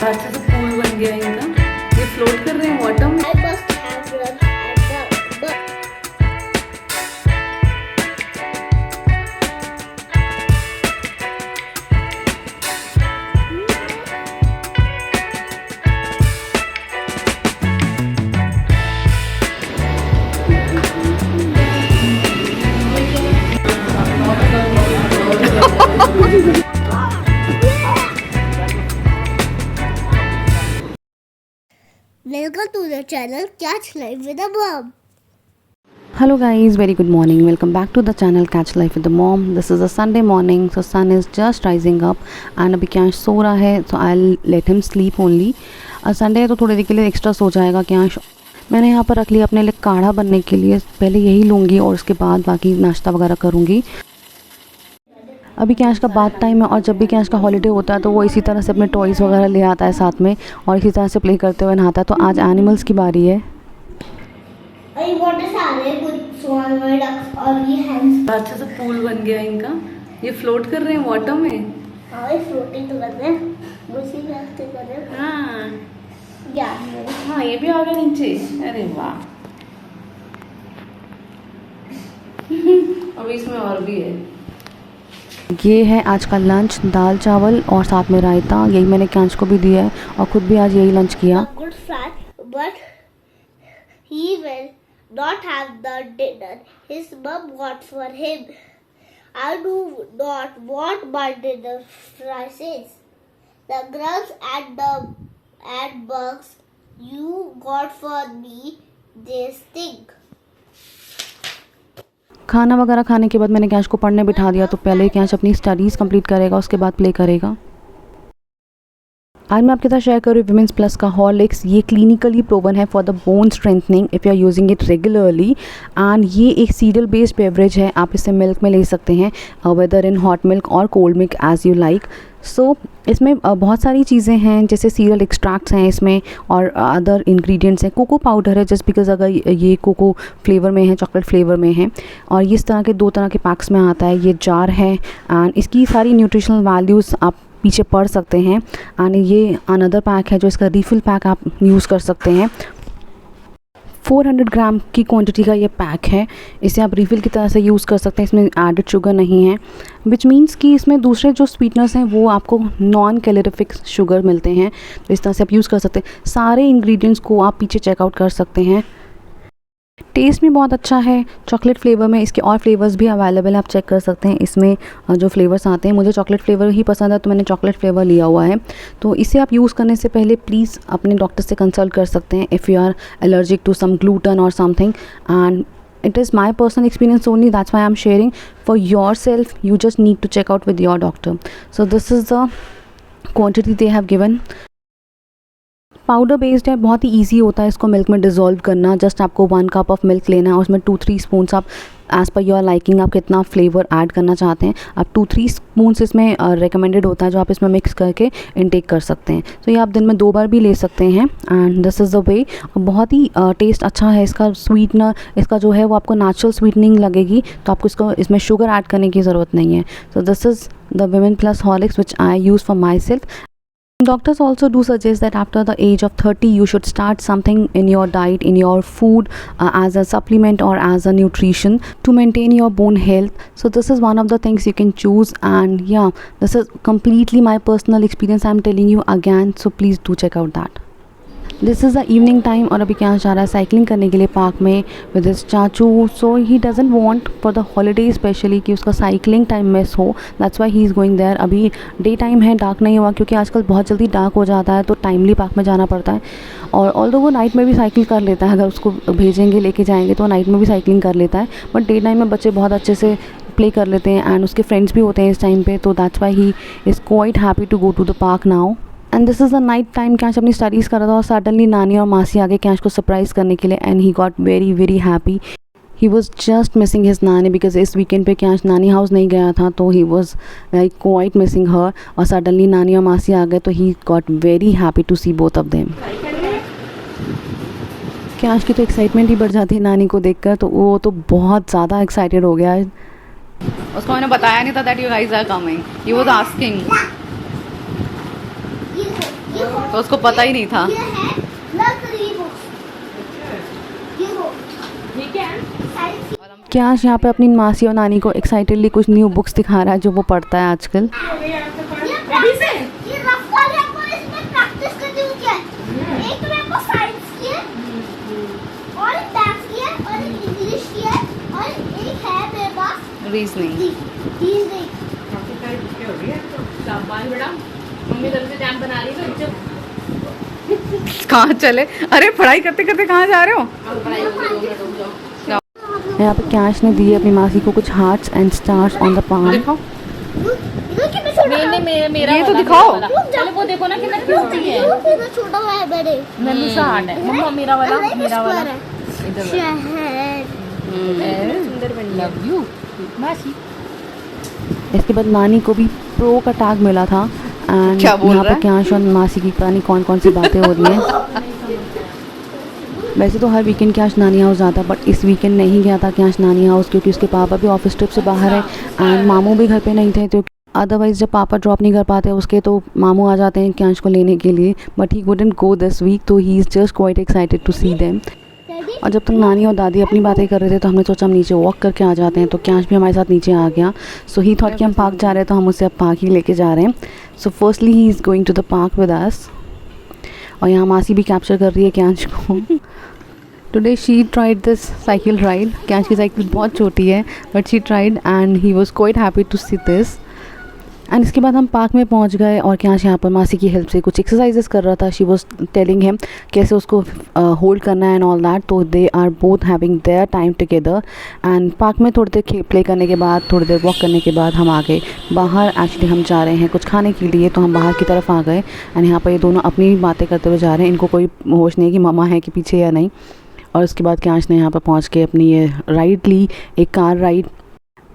अच्छे से पूल बन गया इनका, ये फ्लोट कर रहे हैं वाटर में। Welcome to the channel Catch Life with a Mom. Hello guys, very good morning. Welcome back to the channel Catch Life with the Mom. This is a Sunday morning, so sun is just rising up and अभी क्यांश सो रहा है, so I'll let him sleep only. Sunday है तो थोड़ी देर के लिए extra सो जाएगा क्यांश। मैंने यहाँ पर रख लिया अपने लिए काढ़ा बनने के लिए, पहले यही लूँगी और उसके बाद बाकी नाश्ता वगैरह करूँगी। अभी क्यांश का बाथ टाइम है और जब भी क्यांश का हॉलीडे होता है तो वो इसी तरह से अपने टॉयज़ वगैरह ले आता है साथ में और इसी तरह से प्ले करते हुए नहाता है। तो आज एनिमल्स की बारी है। अच्छे से पूल बन गया इनका, ये फ्लोट कर रहे हैं वाटर में। फ्लोटिंग तो कर रहे हैं, उसी रास्ते कर रहे हैं। हाँ ये भी आ गया नीचे, अरे वाह। अभी इसमें और भी है। ये है आज का लंच, दाल चावल और साथ में रायता। यही मैंने क्यांश को भी दिया है और ख़ुद भी आज यही लंच किया। Good fat, but he will not have the dinner his mom got for him. I do not want my dinner fries. The grubs and bugs you got for me, they stink. खाना वगैरह खाने के बाद मैंने क्यांश को पढ़ने बिठा दिया, तो पहले क्यांश अपनी स्टडीज़ कंप्लीट करेगा, उसके बाद प्ले करेगा। आज मैं आपके साथ शेयर कर रही हूँ विमेंस प्लस का हॉर्लिक्स। ये क्लिनिकली प्रूवन है for the bone strengthening if you are using it regularly and ये एक सीरियल बेस्ड बेवरेज है। आप इसे मिल्क में ले सकते हैं, वेदर इन हॉट मिल्क और cold milk as you like. So इसमें बहुत सारी चीज़ें हैं, जैसे सीरियल एक्सट्रैक्ट्स हैं इसमें और अदर इंग्रेडिएंट्स हैं। कोको पाउडर है जस्ट बिकॉज अगर ये कोको फ्लेवर में है, चॉकलेट फ्लेवर में है और इस तरह के 2 तरह के पैक्स में आता है। ये जार है एंड इसकी सारी न्यूट्रिशनल वैल्यूज़ आप पीछे पढ़ सकते हैं। एंड ये अनदर पैक है जो इसका रिफ़िल पैक आप यूज़ कर सकते हैं। 400 ग्राम की क्वांटिटी का ये पैक है, इसे आप रिफ़िल की तरह से यूज़ कर सकते हैं। इसमें एडेड शुगर नहीं है, विच मीन्स कि इसमें दूसरे जो स्वीटनर्स हैं वो आपको नॉन कैलोरीफिक शुगर मिलते हैं, तो इस तरह से आप यूज़ कर सकते हैं। सारे इंग्रेडिएंट्स को आप पीछे चेकआउट कर सकते हैं। टेस्ट में बहुत अच्छा है चॉकलेट फ्लेवर में। इसके और फ्लेवर्स भी अवेलेबल है, आप चेक कर सकते हैं। इसमें जो फ्लेवर्स आते हैं, मुझे चॉकलेट फ्लेवर ही पसंद है तो मैंने चॉकलेट फ्लेवर लिया हुआ है। तो इसे आप यूज़ करने से पहले प्लीज़ अपने डॉक्टर से कंसल्ट कर सकते हैं if you are allergic to some gluten और something. And it is my personal experience only, that's why I'm sharing. For yourself you just need to check out with your doctor. So this is the quantity they have given. Powder based है, बहुत ही easy होता है इसको milk में dissolve करना। Just आपको 1 cup of milk लेना है और उसमें 2-3 स्पून्स आप एज़ पर योर लाइकिंग आप कितना फ्लेवर ऐड करना चाहते हैं, आप 2-3 स्पून्स इसमें रिकमेंडेड होता है जो आप इसमें मिक्स करके इनटेक कर सकते हैं। तो ये आप दिन में 2 बार भी ले सकते हैं and this is the way. बहुत ही टेस्ट अच्छा है इसका। स्वीटनर इसका जो है वो आपको नेचुरल स्वीटनिंग लगेगी, तो आपको इसको इसमें शुगर ऐड करने की ज़रूरत नहीं है। So this is the women plus Horlicks which I use for my self. Doctors also do suggest that after the age of 30 you should start something in your diet, in your food, as a supplement or as a nutrition to maintain your bone health. So this is one of the things you can choose, and yeah, this is completely my personal experience I'm telling you again, so please do check out that. This is the evening time और अभी क्या जा रहा है cycling करने के लिए park में विद हिज चाचू। So he doesn't want for the holiday specially कि उसका साइकिलिंग टाइम मिस हो, that's why he is going there. अभी डे टाइम है, डार्क नहीं हुआ, क्योंकि आजकल बहुत जल्दी डार्क हो जाता है तो टाइमली पार्क में जाना पड़ता है। और ऑल्दो वो नाइट में भी साइकिल कर लेता है, अगर उसको भेजेंगे लेके जाएंगे तो नाइट में भी साइकिलिंग कर लेता है। बट डे टाइम में बच्चे बहुत अच्छे से प्ले कर लेते हैं एंड उसके फ्रेंड्स भी होते हैं इस टाइम पे, तो that's why he is quite happy to go to the park now. And this is the night time. कैश अपनी स्टडीज़ कर रहा था और सडनली नानी और मासी आ गए कैश को सरप्राइज़ करने के लिए and he got very very happy. He was just missing his नानी बिकॉज इस वीकेंड पे कैश नानी हाउस नहीं गया था, तो he was like quite missing her. और सडनली नानी और मासी आ गए तो he got very happy to see both of them. Kash की तो एक्साइटमेंट ही बढ़ जाती है नानी को देखकर, तो वो तो बहुत ज़्यादा एक्साइटेड हो गया है। उसको मैंने बताया नहीं था that you guys are coming, he was asking. तो उसको पता ही नहीं था। ये है नर्सरी बुक्स। ये हो साइंस क्या यहाँ पे अपनी मासी और नानी को एक्साइटेडली कुछ न्यू बुक्स दिखा रहा है जो वो पढ़ता है आजकल। ये रफ वाले आपको इसमें प्रैक्टिस करनी होती है। एक तो आपको साइंस की है और एक मैथ्स की है और एक इंग्लिश की है और एक है मेरे पास रीजनिंग। रीजनिंग। कहाँ चले? अरे पढ़ाई करते करते कहाँ जा रहे हो? यहाँ पे कैश ने दिए अपनी मासी को कुछ hearts and stars on the palm. दिखाओ, मेरा ये तो दिखाओ। चलो वो देखो ना कितना क्यूट है। कितना छोटा है मेरे। नन्नू सा हार्ट है। मम्मा मेरा वाला, मेरा वाला। शहर। सुंदर बन लव यू मासी। इसके बाद नानी को भी प्रो का टैग मिला था एंड क्या बोल यहाँ रहा पे कैश और मासी की पता नहीं कौन कौन सी बातें हो रही हैं। वैसे तो हर वीकेंड कैश नानी हाउस जाता है बट इस वीकेंड नहीं गया था कैश नानी हाउस क्योंकि उसके पापा भी ऑफिस ट्रिप से बाहर है एंड मामू भी घर पे नहीं थे। तो अदरवाइज़ जब पापा ड्रॉप नहीं कर पाते उसके तो मामू आ जाते हैं कैश को लेने के लिए, but he wouldn't go this week, तो he is just quite excited to see them. और जब तक नानी और दादी अपनी बातें कर रहे थे तो हमने सोचा हम नीचे वॉक करके आ जाते हैं, तो कैश भी हमारे साथ नीचे आ गया। सो ही थॉट कि हम पार्क जा रहे हैं तो हम उसे अब पार्क ही लेके जा रहे हैं। So firstly he is going to the park with us. और यहाँ मासी भी कैप्चर कर रही है कैश को। Today she tried this cycle ride. Kash की साइकिल बहुत छोटी है but she tried and he was quite happy to see this. And इसके बाद हम पार्क में पहुंच गए और कैश यहाँ पर मासी की हेल्प से कुछ एक्सरसाइजेस कर रहा था। शी वॉज टेलिंग हिम कैसे उसको होल्ड करना है एंड ऑल दैट। तो they are both having their time together. And park में थोड़ी देर प्ले करने के बाद, थोड़ी देर वॉक करने के बाद हम आ गए बाहर। एक्चुअली हम जा रहे हैं कुछ खाने के लिए, तो हम बाहर की तरफ आ गए एंड यहाँ पर ये दोनों अपनी बातें करते हुए जा रहे हैं। इनको कोई होश नहीं है कि मामा है कि पीछे या नहीं। और उसके बाद कैश ने यहाँ पर पहुँच के अपनी ये राइड ली, एक कार राइड।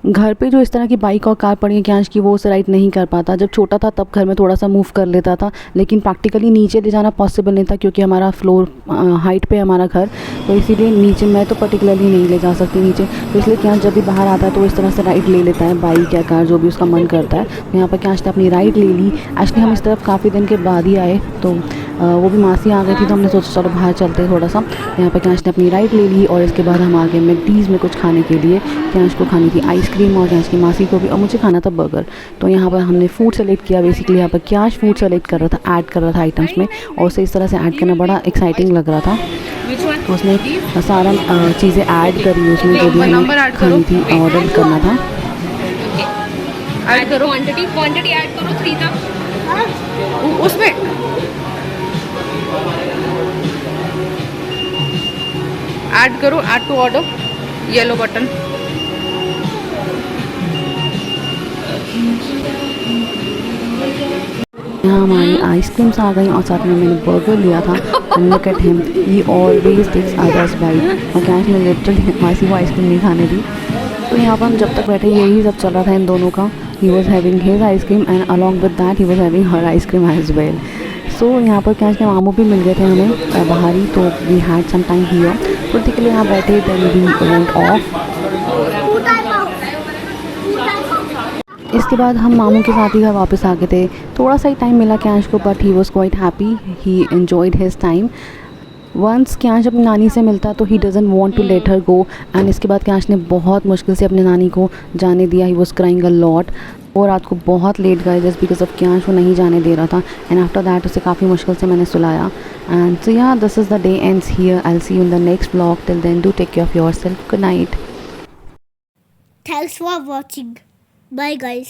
घर पे जो इस तरह की बाइक और कार पड़ी है कैश की, वो उसे राइड नहीं कर पाता। जब छोटा था तब घर में थोड़ा सा मूव कर लेता था, लेकिन प्रैक्टिकली नीचे ले जाना पॉसिबल नहीं था क्योंकि हमारा फ्लोर हाइट पे है हमारा घर, तो इसीलिए नीचे मैं तो पर्टिकुलरली नहीं ले जा सकती नीचे। तो इसलिए कैश जब भी बाहर आता है तो इस तरह से राइड ले लेता है, बाइक या कार जो भी उसका मन करता है। तो यहाँ पर कैश ने अपनी राइड ले ली। एक्चुअली हम इस तरफ काफ़ी दिन के बाद ही आए, तो वो भी मासी आ गई थी, तो हमने सोचा चलो बाहर चलते हैं थोड़ा सा। यहाँ पर कैश ने अपनी राइड ले ली और इसके बाद हम आ गए मैकडीज़ में कुछ खाने के लिए। कैश को खानी थी आइसक्रीम और कैश की मासी को भी, और मुझे खाना था बर्गर। तो यहाँ पर हमने फूड सेलेक्ट किया। बेसिकली यहाँ पर कैश फूड सेलेक्ट कर रहा था, ऐड कर रहा था आइटम्स में, और उसे इस तरह से ऐड करना बड़ा एक्साइटिंग लग रहा था। तो उसने सारा चीज़ें ऐड करी उसमें जो भी हमें खानी थी, ऑर्डर करना था। ऐड करो क्वांटिटी ऐड करो 3 तक उसमें। ऐड करो, add to order, yellow button. यहाँ हमारी आइसक्रीम्स आ गई और साथ में मैंने बर्गर लिया था। And look at him, he always takes others bite. और कैश ने लिटरली मासी को आइसक्रीम नहीं खाने दी। तो यहाँ पर हम जब तक बैठे यही सब चल रहा था इन दोनों का। He was having his ice cream and along with that he was having her ice cream as well. So यहाँ पर कैश के मामू भी मिल गए थे हमें बाहर ही, तो we had some time here. थोड़ी देर के लिए यहाँ बैठे, देन वी वेंट ऑफ। इसके बाद हम मामू के साथ ही घर वापस आ गए थे। थोड़ा सा ही टाइम मिला कैश को, but he was quite happy, he enjoyed his time. Once Kash अपनी नानी से मिलता तो he doesn't want to let her go. And इसके बाद कैश ने बहुत मुश्किल से अपनी नानी को जाने दिया। He was crying a lot. और रात को बहुत लेट गए जस्ट बिकॉज ऑफ कैश वो नहीं जाने दे रहा था। एंड आफ्टर दैट उसे काफ़ी मुश्किल से मैंने सुलाया। And so yeah this is the day ends here. I will see you in the next vlog. Till then do take care of yourself. Good night. Thanks for watching. Bye guys.